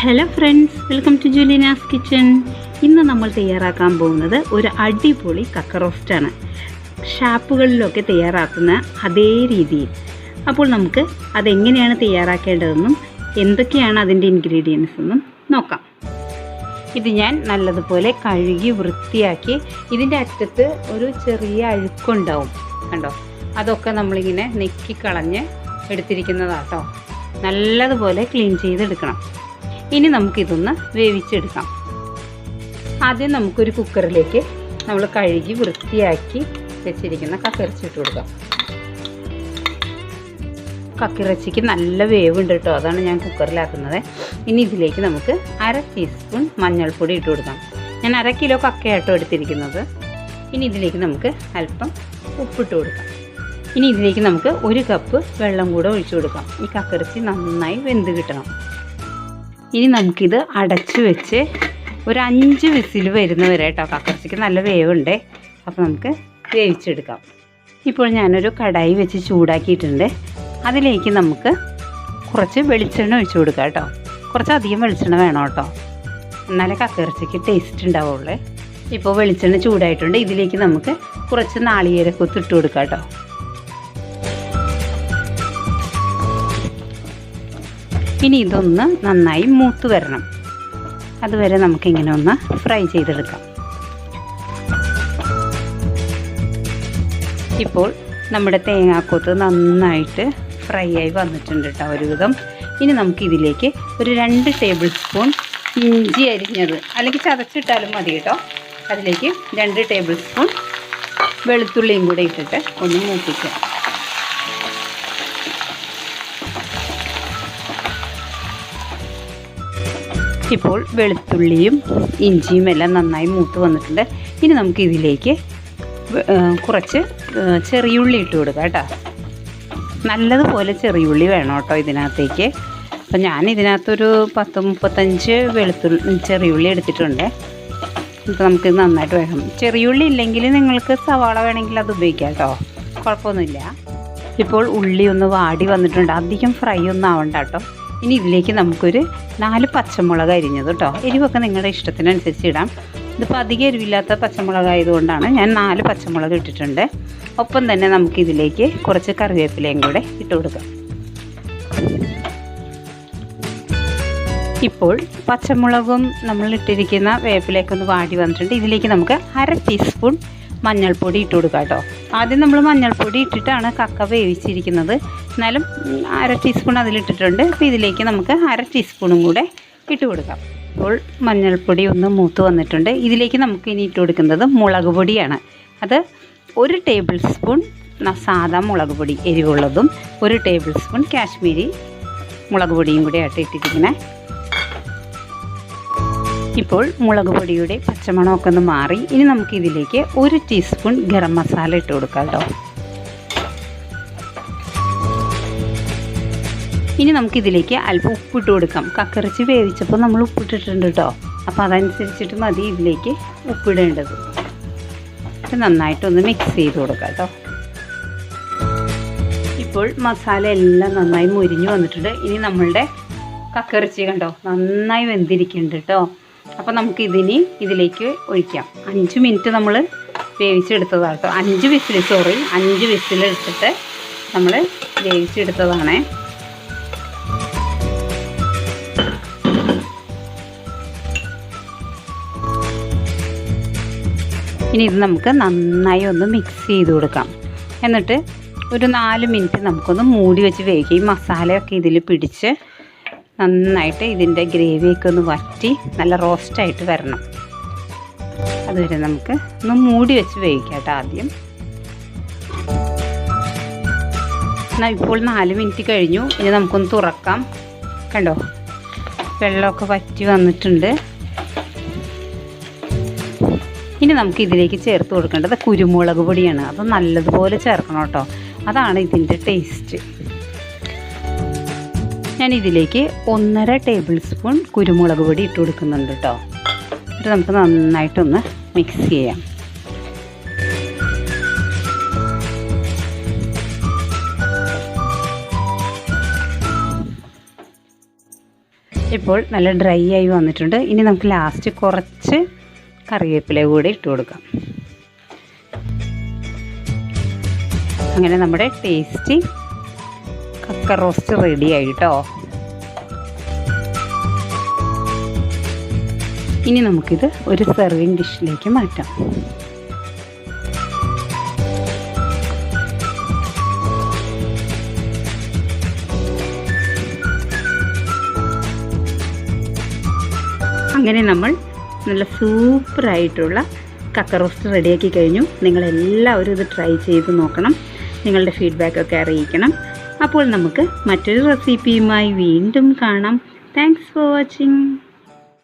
Hello friends, welcome to Julina's kitchen. ഇന്ന് നമ്മൾ തയ്യാറാക്കാൻ പോകുന്നത് ഒരു അടിപൊളി കക്ക റോസ്റ്റാണ്. ഷാപ്പുകളിലൊക്കെ തയ്യാറാക്കുന്ന അതേ രീതിയിൽ. അപ്പോൾ നമുക്ക് അതെങ്ങനെയാണ് തയ്യാറാക്കേണ്ടതെന്നും എന്തൊക്കെയാണ് അതിൻ്റെ ഇൻഗ്രീഡിയൻസ് എന്നും നോക്കാം. ഇത് ഞാൻ നല്ലതുപോലെ കഴുകി വൃത്തിയാക്കി, ഇതിൻ്റെ അറ്റത്ത് ഒരു ചെറിയ അഴുക്കുണ്ടാവും കണ്ടോ, അതൊക്കെ നമ്മളിങ്ങനെ നെക്കിക്കളഞ്ഞ് എടുത്തിരിക്കുന്നതാട്ടോ. നല്ലതുപോലെ ക്ലീൻ ചെയ്തെടുക്കണം. ഇനി നമുക്കിതൊന്ന് വേവിച്ചെടുക്കാം. ആദ്യം നമുക്കൊരു കുക്കറിലേക്ക് നമ്മൾ കഴുകി വൃത്തിയാക്കി വെച്ചിരിക്കുന്ന കക്കിറച്ചി ഇട്ട് കൊടുക്കാം. കക്കിറച്ചിക്ക് നല്ല വേവുണ്ട് കേട്ടോ, അതാണ് ഞാൻ കുക്കറിലാക്കുന്നത്. ഇനി ഇതിലേക്ക് നമുക്ക് 1/2 ടീസ്പൂൺ മഞ്ഞൾപ്പൊടി ഇട്ട് കൊടുക്കാം. ഞാൻ 1/2 കിലോ കക്കയാട്ടോ എടുത്തിരിക്കുന്നത്. ഇനി ഇതിലേക്ക് നമുക്ക് അല്പം ഉപ്പിട്ട് കൊടുക്കാം. ഇനി ഇതിലേക്ക് നമുക്ക് 1 കപ്പ് വെള്ളം കൂടെ ഒഴിച്ചു കൊടുക്കാം. ഈ കക്കിറച്ചി നന്നായി വെന്ത് കിട്ടണം. ഇനി നമുക്കിത് അടച്ച് വെച്ച് ഒരു 5 വിസിൽ വരുന്നവരെ കേട്ടോ. കക്കിറച്ചിക്ക് നല്ല വേവുണ്ട്, അപ്പോൾ നമുക്ക് വേവിച്ചെടുക്കാം. ഇപ്പോൾ ഞാനൊരു കടായി വെച്ച് ചൂടാക്കിയിട്ടുണ്ട്. അതിലേക്ക് നമുക്ക് കുറച്ച് വെളിച്ചെണ്ണ ഒഴിച്ചു കൊടുക്കാം കേട്ടോ. കുറച്ചധികം വെളിച്ചെണ്ണ വേണം കേട്ടോ, എന്നാലേ കക്കിറച്ചിക്ക് ടേസ്റ്റ് ഉണ്ടാവുള്ളൂ. ഇപ്പോൾ വെളിച്ചെണ്ണ ചൂടായിട്ടുണ്ട്. ഇതിലേക്ക് നമുക്ക് കുറച്ച് നാളികേരക്കൊത്ത് ഇട്ട് കൊടുക്കാം കേട്ടോ. ഇനി ഇതൊന്ന് നന്നായി മൂത്ത് വരണം. അതുവരെ നമുക്കിങ്ങനെ ഒന്ന് ഫ്രൈ ചെയ്തെടുക്കാം. ഇപ്പോൾ നമ്മുടെ തേങ്ങാക്കൊത്ത് നന്നായിട്ട് ഫ്രൈ ആയി വന്നിട്ടുണ്ട് കേട്ടോ ഒരുവിധം. ഇനി നമുക്കിതിലേക്ക് ഒരു 2 ടേബിൾ സ്പൂൺ ഇഞ്ചി അരിഞ്ഞത്, അല്ലെങ്കിൽ ചതച്ചിട്ടാലും മതി കേട്ടോ. അതിലേക്ക് 2 ടേബിൾ സ്പൂൺ വെളുത്തുള്ളിയും കൂടെ ഇട്ടിട്ട് ഒന്ന് മൂപ്പിക്കാം. ഇപ്പോൾ വെളുത്തുള്ളിയും ഇഞ്ചിയും എല്ലാം നന്നായി മൂത്ത് വന്നിട്ടുണ്ട്. ഇനി നമുക്ക് ഇതിലേക്ക് കുറച്ച് ചെറിയുള്ളി ഇട്ട് കൊടുക്കാം കേട്ടോ. നല്ലതുപോലെ ചെറിയുള്ളി വേണം കേട്ടോ ഇതിനകത്തേക്ക്. അപ്പം ഞാൻ ഇതിനകത്തൊരു 10-35 ചെറിയുള്ളി എടുത്തിട്ടുണ്ട്. അപ്പോൾ നമുക്കിത് നന്നായിട്ട് വേണം. ചെറിയുള്ളി ഇല്ലെങ്കിൽ നിങ്ങൾക്ക് സവാള വേണമെങ്കിൽ അത് ഉപയോഗിക്കാം കേട്ടോ, കുഴപ്പമൊന്നുമില്ല. ഇപ്പോൾ ഉള്ളി ഒന്ന് വാടി വന്നിട്ടുണ്ട്, അധികം ഫ്രൈ ഒന്നും ആവണ്ട കേട്ടോ. ഇനി ഇതിലേക്ക് നമുക്കൊരു 4 പച്ചമുളക് അരിഞ്ഞത് കേട്ടോ. എരിവൊക്കെ നിങ്ങളുടെ ഇഷ്ടത്തിനനുസരിച്ച് ഇടാം. ഇതിപ്പോൾ അധികം എരിവില്ലാത്ത പച്ചമുളകായതുകൊണ്ടാണ് ഞാൻ 4 പച്ചമുളക് ഇട്ടിട്ടുണ്ട്. ഒപ്പം തന്നെ നമുക്കിതിലേക്ക് കുറച്ച് കറിവേപ്പിലയും കൂടെ ഇട്ട് കൊടുക്കാം. ഇപ്പോൾ പച്ചമുളകും നമ്മളിട്ടിരിക്കുന്ന വേപ്പിലേക്ക് ഒന്ന് വാടി വന്നിട്ടുണ്ട്. ഇതിലേക്ക് നമുക്ക് 1/2 ടീസ്പൂൺ മഞ്ഞൾപ്പൊടി ഇട്ട് കൊടുക്കാം കേട്ടോ. ആദ്യം നമ്മൾ മഞ്ഞൾപ്പൊടി ഇട്ടിട്ടാണ് കക്ക വേവിച്ചിരിക്കുന്നത്, എന്നാലും 1/2 ടീസ്പൂൺ അതിലിട്ടിട്ടുണ്ട്. അപ്പോൾ ഇതിലേക്ക് നമുക്ക് 1/2 ടീസ്പൂണും കൂടെ ഇട്ട് കൊടുക്കാം. അപ്പോൾ മഞ്ഞൾപ്പൊടി ഒന്ന് മൂത്ത് വന്നിട്ടുണ്ട്. ഇതിലേക്ക് നമുക്ക് ഇനി ഇട്ട് കൊടുക്കുന്നത് മുളക് പൊടിയാണ്. അത് 1 ടേബിൾ സ്പൂൺ സാദാ മുളക് പൊടി എരിവുള്ളതും 1 ടേബിൾ സ്പൂൺ കാശ്മീരി മുളക് പൊടിയും കൂടെ ആയിട്ട് ഇട്ടിരിക്കണേ. ഇപ്പോൾ മുളക് പൊടിയുടെ പച്ചമണമൊക്കെ ഒന്ന് മാറി. ഇനി നമുക്കിതിലേക്ക് 1 ടീസ്പൂൺ ഗരം മസാല ഇട്ട് കൊടുക്കാം കേട്ടോ. ഇനി നമുക്കിതിലേക്ക് അല്പം ഉപ്പിട്ട് കൊടുക്കാം. കക്കിറച്ചി വേവിച്ചപ്പോൾ നമ്മൾ ഉപ്പിട്ടിട്ടുണ്ട് കേട്ടോ, അപ്പോൾ അതനുസരിച്ചിട്ട് മതി ഇതിലേക്ക് ഉപ്പിടേണ്ടത്. നന്നായിട്ടൊന്ന് മിക്സ് ചെയ്ത് കൊടുക്കാം കേട്ടോ. ഇപ്പോൾ മസാല എല്ലാം നന്നായി മുരിഞ്ഞു വന്നിട്ടുണ്ട്. ഇനി നമ്മളുടെ കക്കിറച്ചി കണ്ടോ നന്നായി വെന്തിരിക്കുന്നുണ്ട് കേട്ടോ. അപ്പോൾ നമുക്ക് ഇതിലേക്ക് ഒഴിക്കാം. 5 മിനിറ്റ് നമ്മൾ വേവിച്ചെടുത്തതാണ് കേട്ടോ. 5 വിസിൽ എടുത്തിട്ട് നമ്മൾ വേവിച്ചെടുത്തതാണ്. ഇനി ഇത് നമുക്ക് നന്നായി ഒന്ന് മിക്സ് ചെയ്ത് കൊടുക്കാം. എന്നിട്ട് ഒരു 4 മിനിറ്റ് നമുക്കൊന്ന് മൂടി വെച്ച് വേവിക്കാം. ഈ മസാലയൊക്കെ ഇതിൽ പിടിച്ച് നന്നായിട്ട് ഇതിൻ്റെ ഗ്രേവിയൊക്കെ ഒന്ന് വറ്റി നല്ല റോസ്റ്റായിട്ട് വരണം. അതുവരെ നമുക്ക് ഒന്ന് മൂടി വെച്ച് വേവിക്കാം കേട്ടോ ആദ്യം. എന്നാൽ ഇപ്പോൾ 4 മിനിറ്റ് കഴിഞ്ഞു. ഇനി നമുക്കൊന്ന് തുറക്കാം. കണ്ടോ വെള്ളമൊക്കെ വറ്റി വന്നിട്ടുണ്ട്. ഇനി നമുക്ക് ഇതിലേക്ക് ചേർത്ത് കൊടുക്കേണ്ടത് കുരുമുളക് പൊടിയാണ്. അത് നല്ലതുപോലെ ചേർക്കണം കേട്ടോ, അതാണ് ഇതിൻ്റെ ടേസ്റ്റ്. ഞാൻ ഇതിലേക്ക് 1.5 ടേബിൾ സ്പൂൺ കുരുമുളക് പൊടി ഇട്ട് കൊടുക്കുന്നുണ്ട് കേട്ടോ. എന്നിട്ട് നമുക്ക് നന്നായിട്ടൊന്ന് മിക്സ് ചെയ്യാം. ഇപ്പോൾ നല്ല ഡ്രൈ ആയി വന്നിട്ടുണ്ട്. ഇനി നമുക്ക് ലാസ്റ്റ് കുറച്ച് കറിവേപ്പില കൂടി ഇട്ട് കൊടുക്കാം. അങ്ങനെ നമ്മുടെ ടേസ്റ്റി കക്ക റോസ്റ്റ് റെഡി ആയിട്ടോ. ഇനി നമുക്കിത് ഒരു സെർവിങ് ഡിഷിലേക്ക് മാറ്റാം. അങ്ങനെ നമ്മൾ നല്ല സൂപ്പറായിട്ടുള്ള കക്ക റോസ്റ്റ് റെഡിയാക്കി കഴിഞ്ഞു. നിങ്ങളെല്ലാവരും ഇത് ട്രൈ ചെയ്ത് നോക്കണം. നിങ്ങളുടെ ഫീഡ്ബാക്കൊക്കെ അറിയിക്കണം. അപ്പോൾ നമുക്ക് മറ്റൊരു റെസിപ്പിയുമായി വീണ്ടും കാണാം. Thanks for watching.